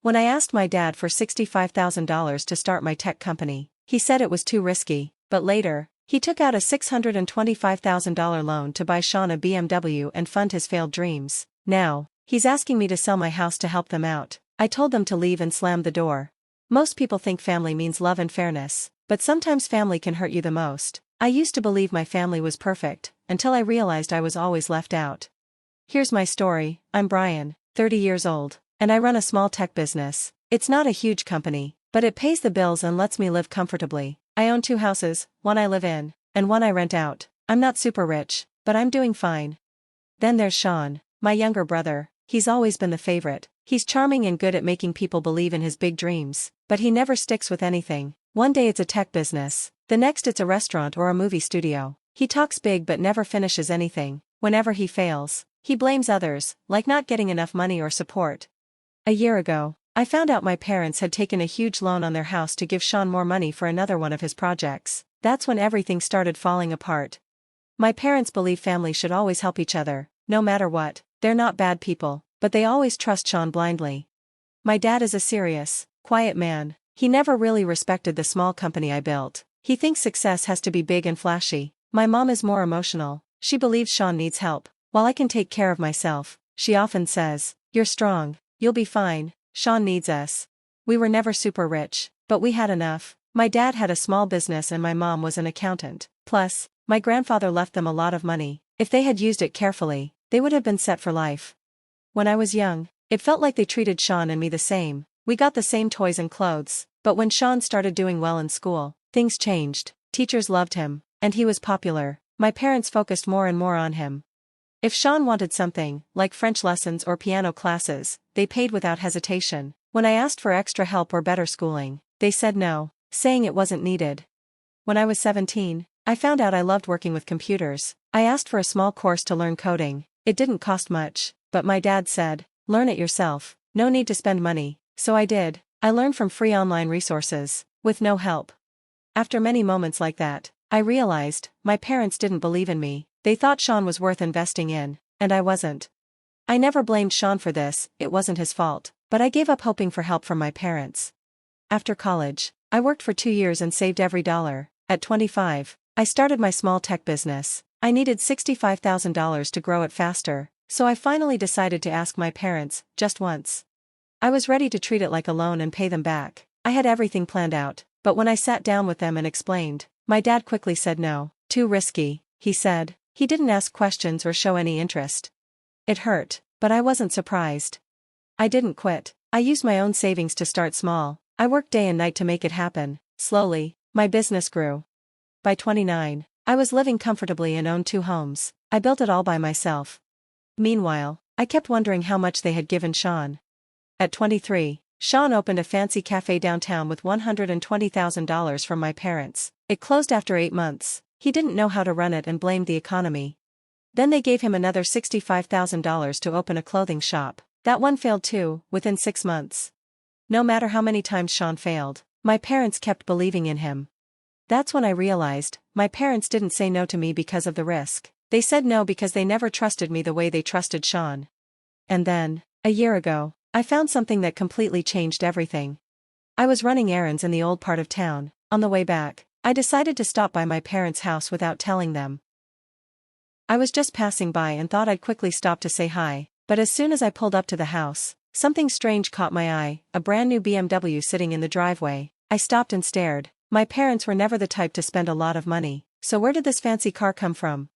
When I asked my dad for $65,000 to start my tech company, he said it was too risky, but later, he took out a $625,000 loan to buy Sean a BMW and fund his failed dreams. Now, he's asking me to sell my house to help them out. I told them to leave and slammed the door. Most people think family means love and fairness, but sometimes family can hurt you the most. I used to believe my family was perfect, until I realized I was always left out. Here's my story. I'm Brian, 30 years old, and I run a small tech business. It's not a huge company, but it pays the bills and lets me live comfortably. I own 2 houses, one I live in, and one I rent out. I'm not super rich, but I'm doing fine. Then there's Sean, my younger brother. He's always been the favorite. He's charming and good at making people believe in his big dreams, but he never sticks with anything. One day it's a tech business, the next it's a restaurant or a movie studio. He talks big but never finishes anything. Whenever he fails, he blames others, like not getting enough money or support. A year ago, I found out my parents had taken a huge loan on their house to give Sean more money for another one of his projects. That's when everything started falling apart. My parents believe families should always help each other, no matter what. They're not bad people, but they always trust Sean blindly. My dad is a serious, quiet man. He never really respected the small company I built. He thinks success has to be big and flashy. My mom is more emotional. She believes Sean needs help. While I can take care of myself, she often says, "You're strong. You'll be fine. Sean needs us." We were never super rich, but we had enough. My dad had a small business and my mom was an accountant. Plus, my grandfather left them a lot of money. If they had used it carefully, they would have been set for life. When I was young, it felt like they treated Sean and me the same. We got the same toys and clothes, but when Sean started doing well in school, things changed. Teachers loved him, and he was popular. My parents focused more and more on him. If Sean wanted something, like French lessons or piano classes, they paid without hesitation. When I asked for extra help or better schooling, they said no, saying it wasn't needed. When I was 17, I found out I loved working with computers. I asked for a small course to learn coding. It didn't cost much, but my dad said, "Learn it yourself, no need to spend money." So I did. I learned from free online resources, with no help. After many moments like that, I realized, my parents didn't believe in me. They thought Sean was worth investing in, and I wasn't. I never blamed Sean for this, it wasn't his fault, but I gave up hoping for help from my parents. After college, I worked for 2 years and saved every dollar. At 25, I started my small tech business. I needed $65,000 to grow it faster, so I finally decided to ask my parents, just once. I was ready to treat it like a loan and pay them back. I had everything planned out, but when I sat down with them and explained, my dad quickly said no. Too risky, he said. He didn't ask questions or show any interest. It hurt, but I wasn't surprised. I didn't quit. I used my own savings to start small. I worked day and night to make it happen. Slowly, my business grew. By 29, I was living comfortably and owned 2 homes. I built it all by myself. Meanwhile, I kept wondering how much they had given Sean. At 23, Sean opened a fancy cafe downtown with $120,000 from my parents. It closed after 8 months. He didn't know how to run it and blamed the economy. Then they gave him another $65,000 to open a clothing shop. That one failed too, within 6 months. No matter how many times Sean failed, my parents kept believing in him. That's when I realized, my parents didn't say no to me because of the risk. They said no because they never trusted me the way they trusted Sean. And then, a year ago, I found something that completely changed everything. I was running errands in the old part of town. On the way back, I decided to stop by my parents' house without telling them. I was just passing by and thought I'd quickly stop to say hi, but as soon as I pulled up to the house, something strange caught my eye, a brand new BMW sitting in the driveway. I stopped and stared. My parents were never the type to spend a lot of money, so where did this fancy car come from?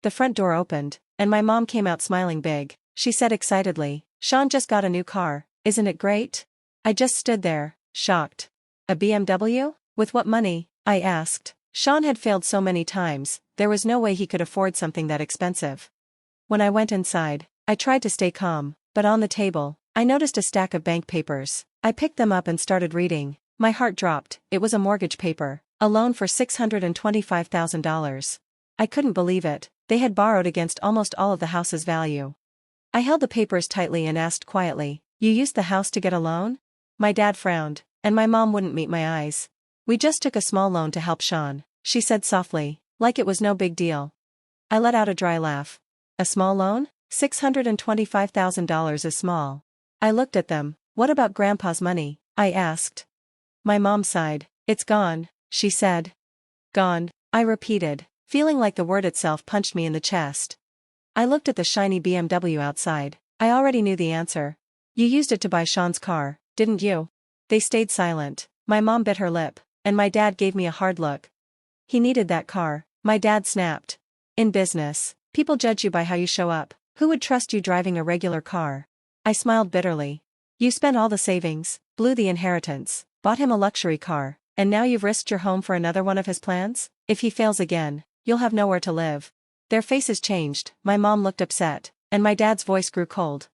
The front door opened, and my mom came out smiling big. She said excitedly, "Sean just got a new car, isn't it great?" I just stood there, shocked. A BMW? With what money? I asked. Sean had failed so many times, there was no way he could afford something that expensive. When I went inside, I tried to stay calm, but on the table, I noticed a stack of bank papers. I picked them up and started reading. My heart dropped. It was a mortgage paper, a loan for $625,000. I couldn't believe it. They had borrowed against almost all of the house's value. I held the papers tightly and asked quietly, "You used the house to get a loan?" My dad frowned, and my mom wouldn't meet my eyes. "We just took a small loan to help Sean," she said softly, like it was no big deal. I let out a dry laugh. "A small loan? $625,000 is small." I looked at them. What about Grandpa's money? I asked. My mom sighed. It's gone, she said. Gone, I repeated, feeling like the word itself punched me in the chest. I looked at the shiny BMW outside. I already knew the answer. You used it to buy Sean's car, didn't you? They stayed silent. My mom bit her lip, and my dad gave me a hard look. He needed that car, my dad snapped. In business, people judge you by how you show up. Who would trust you driving a regular car? I smiled bitterly. You spent all the savings, blew the inheritance, bought him a luxury car, and now you've risked your home for another one of his plans? If he fails again, you'll have nowhere to live. Their faces changed, my mom looked upset, and my dad's voice grew cold.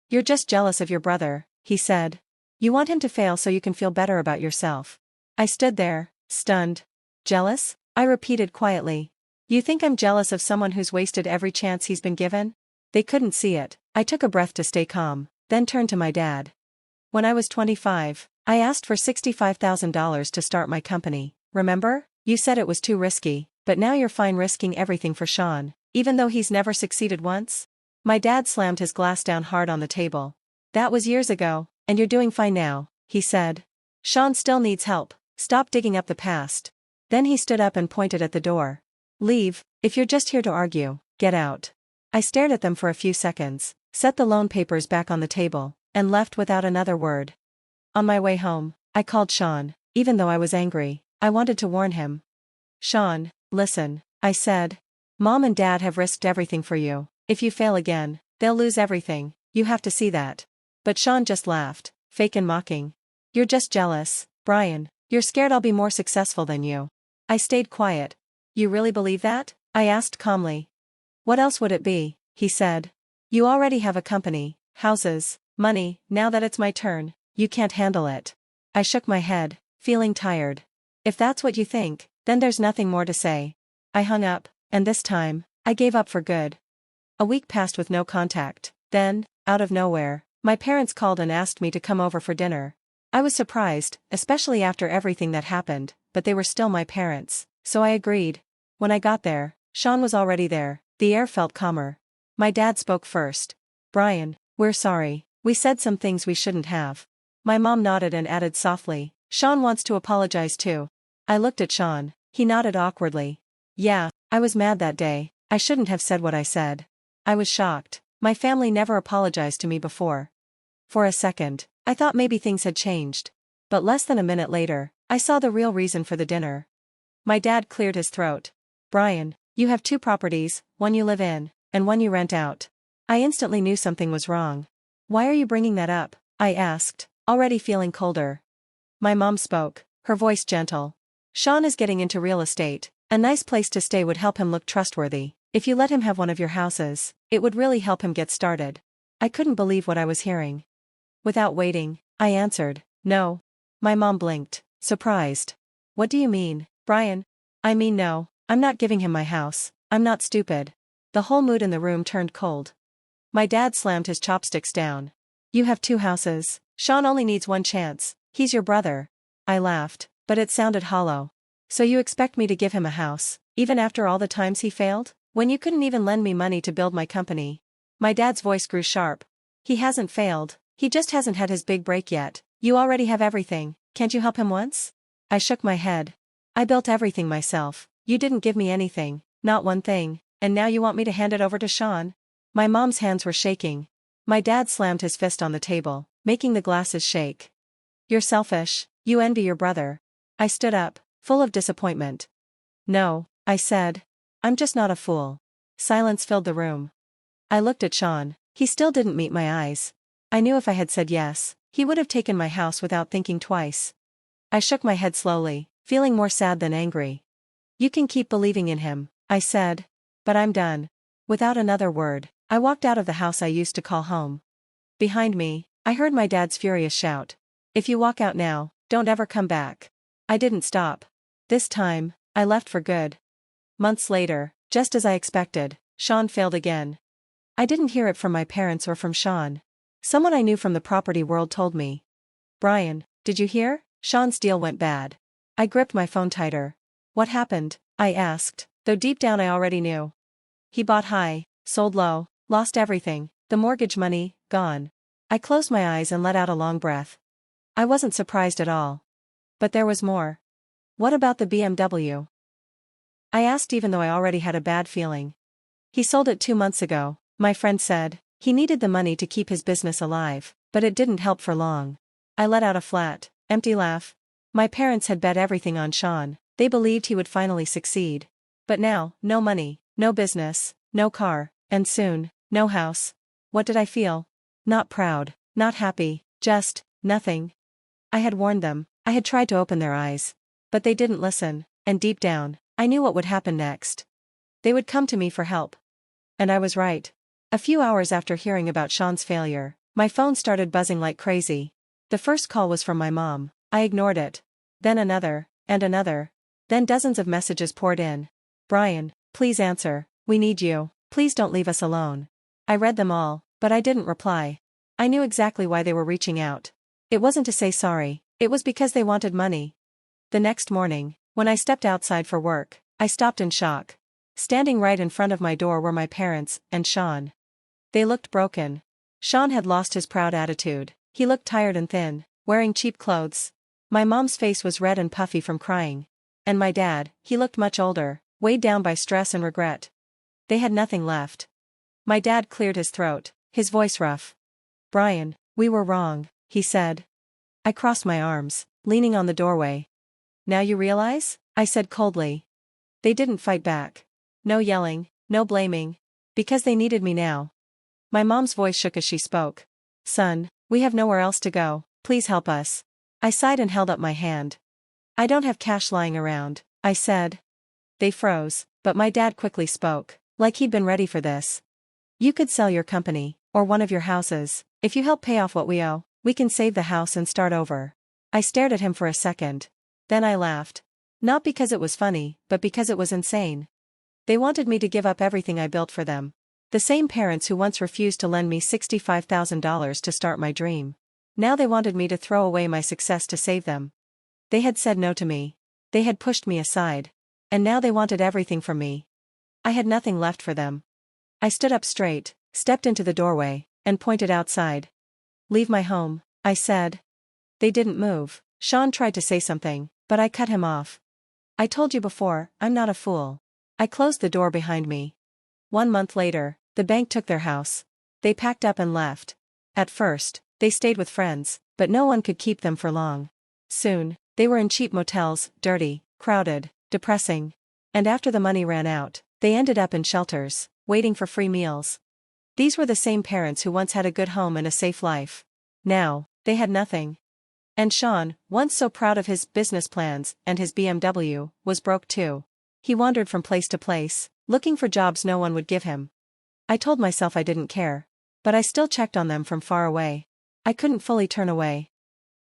You're just jealous of your brother, he said. You want him to fail so you can feel better about yourself. I stood there, stunned. Jealous? I repeated quietly. You think I'm jealous of someone who's wasted every chance he's been given? They couldn't see it. I took a breath to stay calm, then turned to my dad. When I was 25, I asked for $65,000 to start my company, remember? You said it was too risky, but now you're fine risking everything for Sean, even though he's never succeeded once? My dad slammed his glass down hard on the table. That was years ago, and you're doing fine now, he said. Sean still needs help, stop digging up the past. Then he stood up and pointed at the door. Leave, if you're just here to argue, get out. I stared at them for a few seconds, set the loan papers back on the table, and left without another word. On my way home, I called Sean, even though I was angry. I wanted to warn him. Sean, listen, I said. Mom and Dad have risked everything for you. If you fail again, they'll lose everything, you have to see that. But Sean just laughed, fake and mocking. You're just jealous, Brian. You're scared I'll be more successful than you. I stayed quiet. You really believe that? I asked calmly. What else would it be? He said. You already have a company, houses, money. Now that it's my turn, you can't handle it. I shook my head, feeling tired. If that's what you think, then there's nothing more to say. I hung up, and this time, I gave up for good. A week passed with no contact. Then, out of nowhere, my parents called and asked me to come over for dinner. I was surprised, especially after everything that happened, but they were still my parents, so I agreed. When I got there, Sean was already there. The air felt calmer. My dad spoke first. Brian, we're sorry. We said some things we shouldn't have. My mom nodded and added softly, Sean wants to apologize too. I looked at Sean. He nodded awkwardly. Yeah, I was mad that day. I shouldn't have said what I said. I was shocked. My family never apologized to me before. For a second, I thought maybe things had changed. But less than a minute later, I saw the real reason for the dinner. My dad cleared his throat. Brian, you have 2 properties, one you live in, and one you rent out. I instantly knew something was wrong. Why are you bringing that up? I asked, already feeling colder. My mom spoke, her voice gentle. Sean is getting into real estate. A nice place to stay would help him look trustworthy. If you let him have one of your houses, it would really help him get started. I couldn't believe what I was hearing. Without waiting, I answered, no. My mom blinked, surprised. What do you mean, Brian? I mean no, I'm not giving him my house. I'm not stupid. The whole mood in the room turned cold. My dad slammed his chopsticks down. You have 2 houses. Sean only needs one chance. He's your brother. I laughed, but it sounded hollow. So you expect me to give him a house, even after all the times he failed? When you couldn't even lend me money to build my company? My dad's voice grew sharp. He hasn't failed, he just hasn't had his big break yet. You already have everything, can't you help him once? I shook my head. I built everything myself. You didn't give me anything, not one thing, and now you want me to hand it over to Sean? My mom's hands were shaking. My dad slammed his fist on the table, making the glasses shake. You're selfish, you envy your brother. I stood up, full of disappointment. No, I said. I'm just not a fool. Silence filled the room. I looked at Sean. He still didn't meet my eyes. I knew if I had said yes, he would have taken my house without thinking twice. I shook my head slowly, feeling more sad than angry. You can keep believing in him, I said. But I'm done. Without another word, I walked out of the house I used to call home. Behind me, I heard my dad's furious shout. If you walk out now, don't ever come back. I didn't stop. This time, I left for good. Months later, just as I expected, Sean failed again. I didn't hear it from my parents or from Sean. Someone I knew from the property world told me. Brian, did you hear? Sean's deal went bad. I gripped my phone tighter. What happened? I asked, though deep down I already knew. He bought high, sold low, lost everything, the mortgage money, gone. I closed my eyes and let out a long breath. I wasn't surprised at all. But there was more. What about the BMW? I asked even though I already had a bad feeling. He sold it 2 months ago, my friend said. He needed the money to keep his business alive, but it didn't help for long. I let out a flat, empty laugh. My parents had bet everything on Sean. They believed he would finally succeed. But now, no money, no business, no car, and soon, no house. What did I feel? Not proud, not happy, just nothing. I had warned them, I had tried to open their eyes. But they didn't listen, and deep down, I knew what would happen next. They would come to me for help. And I was right. A few hours after hearing about Sean's failure, my phone started buzzing like crazy. The first call was from my mom. I ignored it. Then another, and another. Then dozens of messages poured in. Brian, please answer, we need you, please don't leave us alone. I read them all, but I didn't reply. I knew exactly why they were reaching out. It wasn't to say sorry, it was because they wanted money. The next morning, when I stepped outside for work, I stopped in shock. Standing right in front of my door were my parents, and Sean. They looked broken. Sean had lost his proud attitude, he looked tired and thin, wearing cheap clothes. My mom's face was red and puffy from crying. And my dad, he looked much older, weighed down by stress and regret. They had nothing left. My dad cleared his throat, his voice rough. Brian, we were wrong, he said. I crossed my arms, leaning on the doorway. Now you realize? I said coldly. They didn't fight back. No yelling, no blaming. Because they needed me now. My mom's voice shook as she spoke. Son, we have nowhere else to go, please help us. I sighed and held up my hand. I don't have cash lying around, I said. They froze, but my dad quickly spoke, like he'd been ready for this. You could sell your company, or one of your houses. If you help pay off what we owe, we can save the house and start over. I stared at him for a second. Then I laughed. Not because it was funny, but because it was insane. They wanted me to give up everything I built for them. The same parents who once refused to lend me $65,000 to start my dream. Now they wanted me to throw away my success to save them. They had said no to me. They had pushed me aside. And now they wanted everything from me. I had nothing left for them. I stood up straight, stepped into the doorway, and pointed outside. Leave my home, I said. They didn't move. Sean tried to say something, but I cut him off. I told you before, I'm not a fool. I closed the door behind me. 1 month later, the bank took their house. They packed up and left. At first, they stayed with friends, but no one could keep them for long. Soon, they were in cheap motels, dirty, crowded, depressing. And after the money ran out, they ended up in shelters, waiting for free meals. These were the same parents who once had a good home and a safe life. Now, they had nothing. And Sean, once so proud of his business plans and his BMW, was broke too. He wandered from place to place, looking for jobs no one would give him. I told myself I didn't care. But I still checked on them from far away. I couldn't fully turn away.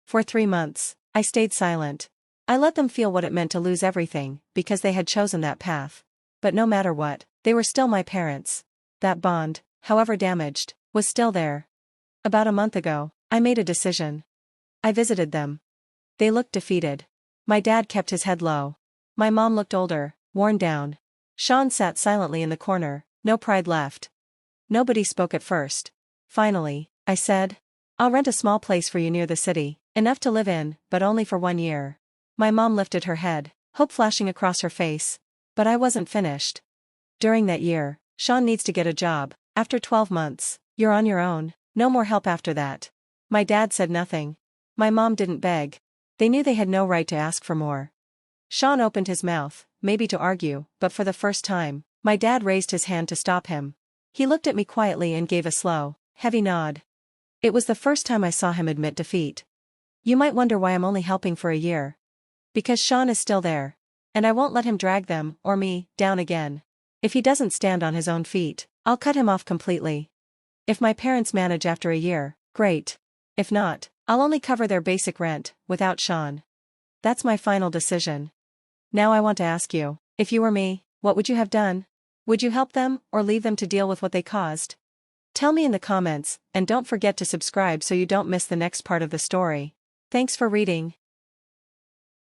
For 3 months, I stayed silent. I let them feel what it meant to lose everything, because they had chosen that path. But no matter what, they were still my parents. That bond, however damaged, was still there. About a month ago, I made a decision. I visited them. They looked defeated. My dad kept his head low. My mom looked older, worn down. Sean sat silently in the corner, no pride left. Nobody spoke at first. Finally, I said, I'll rent a small place for you near the city, enough to live in, but only for 1 year. My mom lifted her head, hope flashing across her face. But I wasn't finished. During that year, Sean needs to get a job. After 12 months, you're on your own, no more help after that. My dad said nothing. My mom didn't beg. They knew they had no right to ask for more. Sean opened his mouth, maybe to argue, but for the first time, my dad raised his hand to stop him. He looked at me quietly and gave a slow, heavy nod. It was the first time I saw him admit defeat. You might wonder why I'm only helping for a year. Because Sean is still there. And I won't let him drag them, or me, down again. If he doesn't stand on his own feet, I'll cut him off completely. If my parents manage after a year, great. If not, I'll only cover their basic rent, without Sean. That's my final decision. Now I want to ask you, if you were me, what would you have done? Would you help them, or leave them to deal with what they caused? Tell me in the comments, and don't forget to subscribe so you don't miss the next part of the story. Thanks for reading.